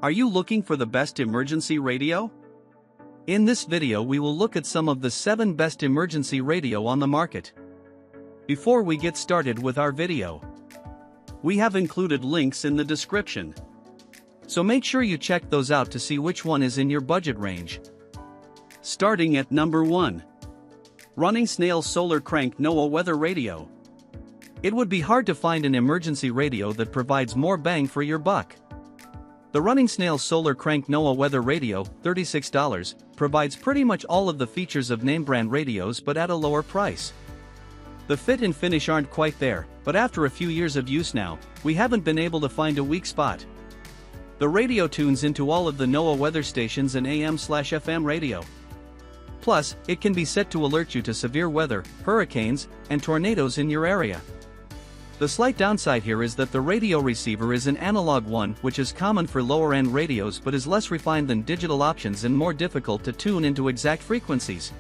Are you looking for the best emergency radio? In this video we will look at some of the 7 best emergency radio on the market. Before we get started with our video, we have included links in the description. So make sure you check those out to see which one is in your budget range. Starting at number 1. RunningSnail Solar Crank NOAA Weather Radio. It would be hard to find an emergency radio that provides more bang for your buck. The RunningSnail Solar Crank NOAA Weather Radio, $36, provides pretty much all of the features of name brand radios but at a lower price. The fit and finish aren't quite there, but after a few years of use now, we haven't been able to find a weak spot. The radio tunes into all of the NOAA weather stations and AM/FM radio. Plus, it can be set to alert you to severe weather, hurricanes, and tornadoes in your area. The slight downside here is that the radio receiver is an analog one, which is common for lower-end radios but is less refined than digital options and more difficult to tune into exact frequencies.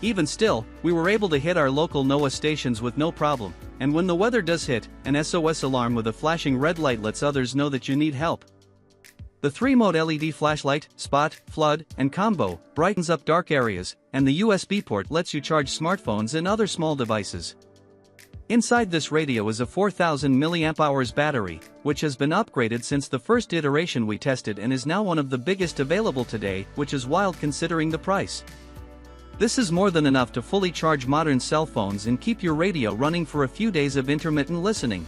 Even still, we were able to hit our local NOAA stations with no problem, and when the weather does hit, an SOS alarm with a flashing red light lets others know that you need help. The 3-mode LED flashlight, spot, flood, and combo brightens up dark areas, and the USB port lets you charge smartphones and other small devices. Inside this radio is a 4000 mAh battery, which has been upgraded since the first iteration we tested and is now one of the biggest available today, which is wild considering the price. This is more than enough to fully charge modern cell phones and keep your radio running for a few days of intermittent listening.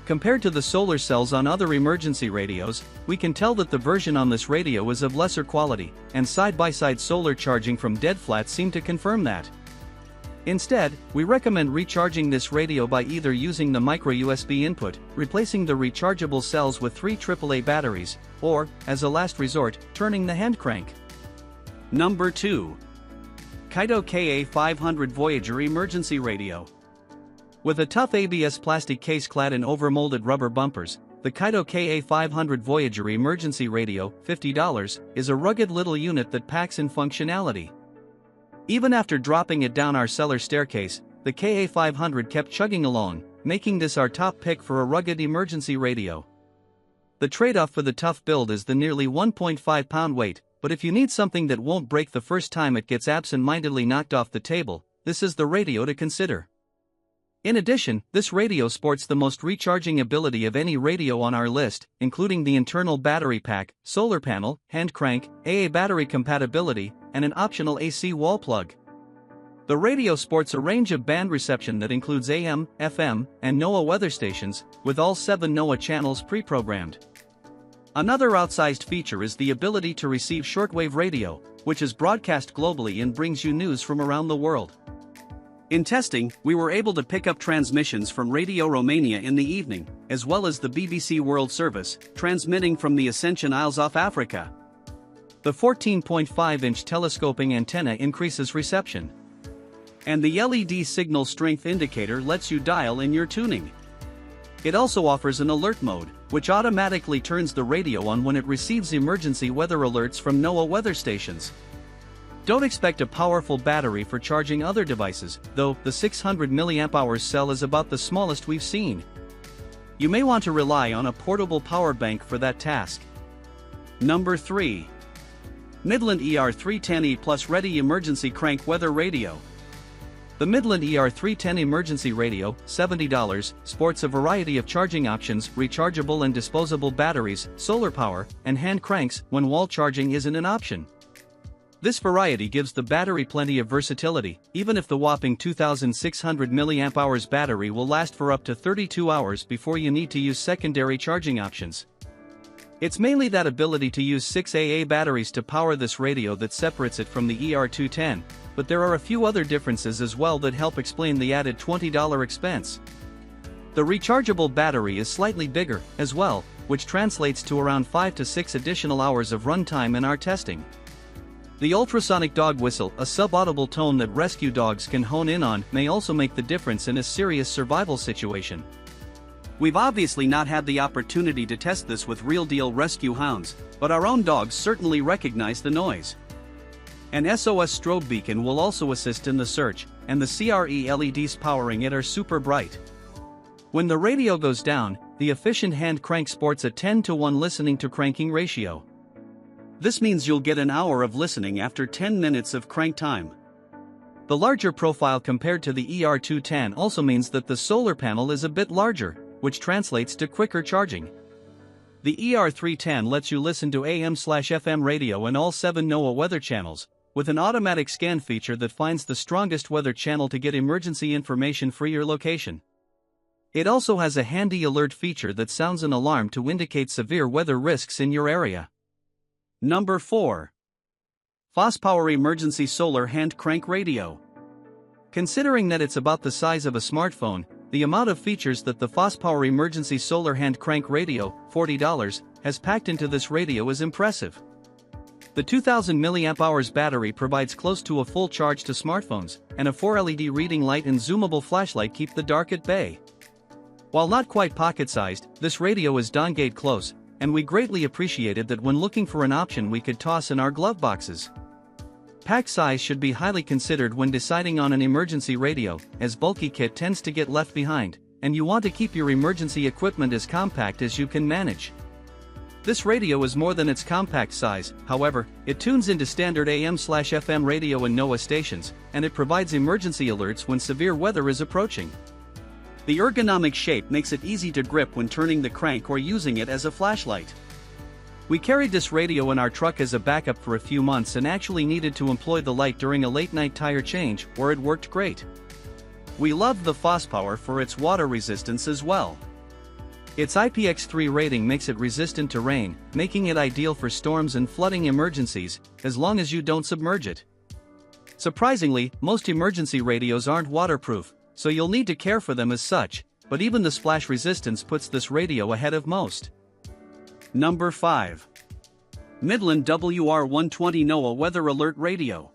Compared to the solar cells on other emergency radios, we can tell that the version on this radio is of lesser quality, and side-by-side solar charging from dead flat seem to confirm that. Instead, we recommend recharging this radio by either using the micro USB input, replacing the rechargeable cells with 3 AAA batteries, or, as a last resort, turning the hand crank. Number 2. Kaito KA500 Voyager Emergency Radio. With a tough ABS plastic case clad in overmolded rubber bumpers, the Kaito KA500 Voyager Emergency Radio, $50, is a rugged little unit that packs in functionality. Even after dropping it down our cellar staircase, the KA500 kept chugging along, making this our top pick for a rugged emergency radio. The trade-off for the tough build is the nearly 1.5-pound weight, but if you need something that won't break the first time it gets absent-mindedly knocked off the table, this is the radio to consider. In addition, this radio sports the most recharging ability of any radio on our list, including the internal battery pack, solar panel, hand crank, AA battery compatibility, and an optional AC wall plug. The radio sports a range of band reception that includes AM, FM, and NOAA weather stations, with all 7 NOAA channels pre-programmed. Another outsized feature is the ability to receive shortwave radio, which is broadcast globally and brings you news from around the world. In testing, we were able to pick up transmissions from Radio Romania in the evening, as well as the BBC World Service, transmitting from the Ascension Isles off Africa. The 14.5-inch telescoping antenna increases reception. And the LED signal strength indicator lets you dial in your tuning. It also offers an alert mode, which automatically turns the radio on when it receives emergency weather alerts from NOAA weather stations. Don't expect a powerful battery for charging other devices, though the 600 mAh cell is about the smallest we've seen. You may want to rely on a portable power bank for that task. Number 3. Midland ER310 E+READY Emergency Crank Weather Radio. The Midland ER310 Emergency Radio, $70, sports a variety of charging options, rechargeable and disposable batteries, solar power, and hand cranks when wall charging isn't an option. This variety gives the battery plenty of versatility, even if the whopping 2600 mAh battery will last for up to 32 hours before you need to use secondary charging options. It's mainly that ability to use 6 AA batteries to power this radio that separates it from the ER210, but there are a few other differences as well that help explain the added $20 expense. The rechargeable battery is slightly bigger, as well, which translates to around 5 to 6 additional hours of runtime in our testing. The ultrasonic dog whistle, a sub-audible tone that rescue dogs can hone in on, may also make the difference in a serious survival situation. We've obviously not had the opportunity to test this with real-deal rescue hounds, but our own dogs certainly recognize the noise. An SOS strobe beacon will also assist in the search, and the CRE LEDs powering it are super bright. When the radio goes down, the efficient hand crank sports a 10:1 listening to cranking ratio. This means you'll get an hour of listening after 10 minutes of crank time. The larger profile compared to the ER210 also means that the solar panel is a bit larger, which translates to quicker charging. The ER310 lets you listen to AM/FM radio and all 7 NOAA weather channels, with an automatic scan feature that finds the strongest weather channel to get emergency information for your location. It also has a handy alert feature that sounds an alarm to indicate severe weather risks in your area. Number 4. FosPower Emergency Solar Hand Crank Radio. Considering that it's about the size of a smartphone, the amount of features that the FosPower Emergency Solar Hand Crank Radio, $40, has packed into this radio is impressive. The 2000 mAh battery provides close to a full charge to smartphones, and a 4 LED reading light and zoomable flashlight keep the dark at bay. While not quite pocket-sized, this radio is dongate close, and we greatly appreciated that when looking for an option we could toss in our glove boxes. Pack size should be highly considered when deciding on an emergency radio, as bulky kit tends to get left behind, and you want to keep your emergency equipment as compact as you can manage. This radio is more than its compact size, however, it tunes into standard AM/FM radio and NOAA stations, and it provides emergency alerts when severe weather is approaching. The ergonomic shape makes it easy to grip when turning the crank or using it as a flashlight. We carried this radio in our truck as a backup for a few months and actually needed to employ the light during a late-night tire change, where it worked great. We loved the FosPower for its water resistance as well. Its IPX3 rating makes it resistant to rain, making it ideal for storms and flooding emergencies, as long as you don't submerge it. Surprisingly, most emergency radios aren't waterproof, so you'll need to care for them as such, but even the splash resistance puts this radio ahead of most. Number 5. Midland WR120 NOAA Weather Alert Radio.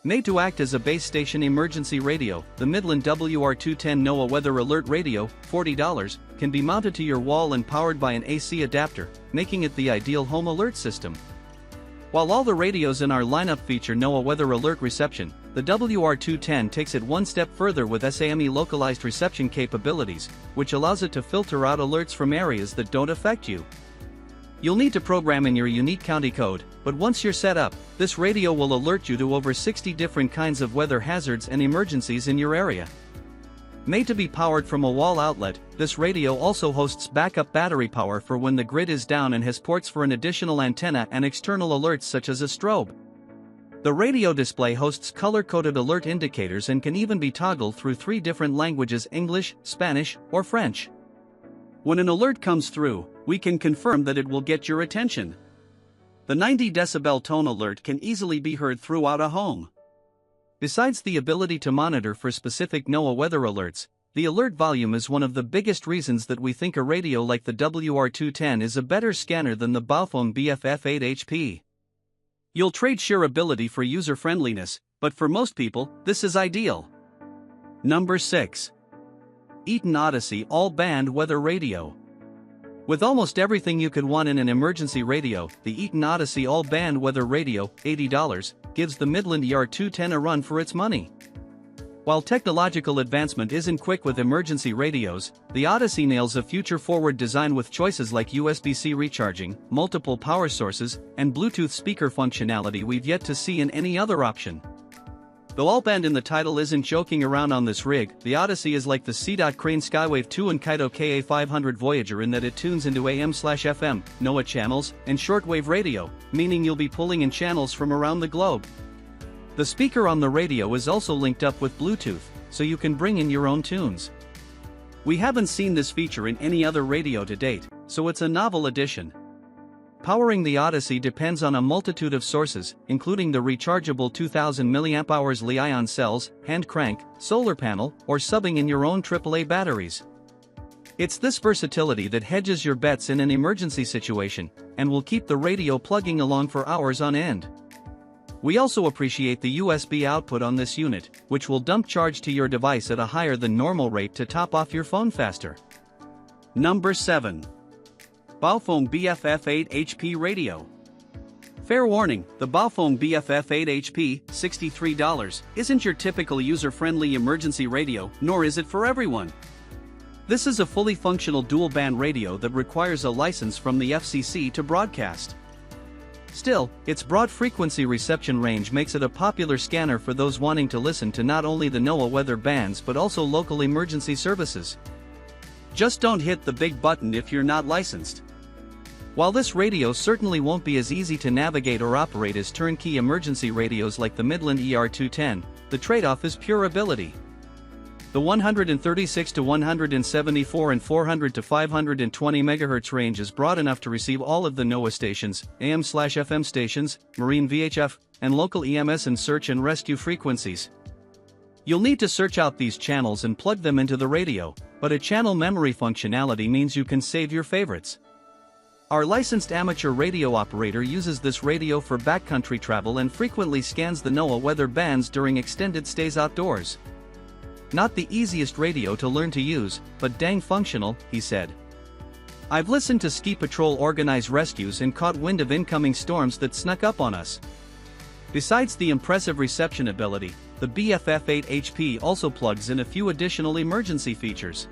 Made to act as a base station emergency radio, the Midland WR210 NOAA Weather Alert Radio, $40, can be mounted to your wall and powered by an AC adapter, making it the ideal home alert system. While all the radios in our lineup feature NOAA Weather Alert reception, the WR210 takes it one step further with SAME localized reception capabilities, which allows it to filter out alerts from areas that don't affect you. You'll need to program in your unique county code, but once you're set up, this radio will alert you to over 60 different kinds of weather hazards and emergencies in your area. Made to be powered from a wall outlet, this radio also hosts backup battery power for when the grid is down and has ports for an additional antenna and external alerts such as a strobe. The radio display hosts color-coded alert indicators and can even be toggled through 3 different languages: English, Spanish, or French. When an alert comes through, we can confirm that it will get your attention. The 90 decibel tone alert can easily be heard throughout a home. Besides the ability to monitor for specific NOAA weather alerts, the alert volume is one of the biggest reasons that we think a radio like the WR210 is a better scanner than the Baofeng BF-F8HP. You'll trade sheer ability for user-friendliness, but for most people, this is ideal. Number 6. Eaton Odyssey All-Band Weather Radio. With almost everything you could want in an emergency radio, the Eaton Odyssey All-Band Weather Radio, $80, gives the Midland ER310 a run for its money. While technological advancement isn't quick with emergency radios, the Odyssey nails a future-forward design with choices like USB-C recharging, multiple power sources, and Bluetooth speaker functionality we've yet to see in any other option. Though all-band in the title isn't joking around on this rig, the Odyssey is like the C.Crane Skywave 2 and Kaito KA500 Voyager in that it tunes into AM/FM, NOAA channels, and shortwave radio, meaning you'll be pulling in channels from around the globe. The speaker on the radio is also linked up with Bluetooth, so you can bring in your own tunes. We haven't seen this feature in any other radio to date, so it's a novel addition. Powering the Odyssey depends on a multitude of sources, including the rechargeable 2000 mAh Li-ion cells, hand crank, solar panel, or subbing in your own AAA batteries. It's this versatility that hedges your bets in an emergency situation, and will keep the radio plugging along for hours on end. We also appreciate the USB output on this unit, which will dump charge to your device at a higher than normal rate to top off your phone faster. Number 7. Baofeng BF-F8HP Radio. Fair warning, the Baofeng BF-F8HP, $63, isn't your typical user-friendly emergency radio, nor is it for everyone. This is a fully functional dual-band radio that requires a license from the FCC to broadcast. Still, its broad frequency reception range makes it a popular scanner for those wanting to listen to not only the NOAA weather bands but also local emergency services. Just don't hit the big button if you're not licensed. While this radio certainly won't be as easy to navigate or operate as turnkey emergency radios like the Midland ER310, the trade-off is pure ability. The 136 to 174 and 400 to 520 MHz range is broad enough to receive all of the NOAA stations, AM/FM stations, marine VHF, and local EMS and search and rescue frequencies. You'll need to search out these channels and plug them into the radio, but a channel memory functionality means you can save your favorites. Our licensed amateur radio operator uses this radio for backcountry travel and frequently scans the NOAA weather bands during extended stays outdoors. Not the easiest radio to learn to use, but dang functional, he said. I've listened to ski patrol organize rescues and caught wind of incoming storms that snuck up on us. Besides the impressive reception ability, the BF-F8HP also plugs in a few additional emergency features.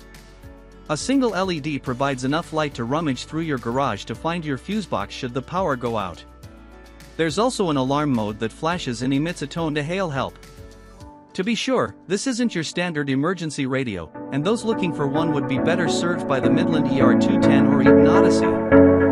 A single LED provides enough light to rummage through your garage to find your fuse box should the power go out. There's also an alarm mode that flashes and emits a tone to hail help. To be sure, this isn't your standard emergency radio, and those looking for one would be better served by the Midland ER310 or Eaton Odyssey.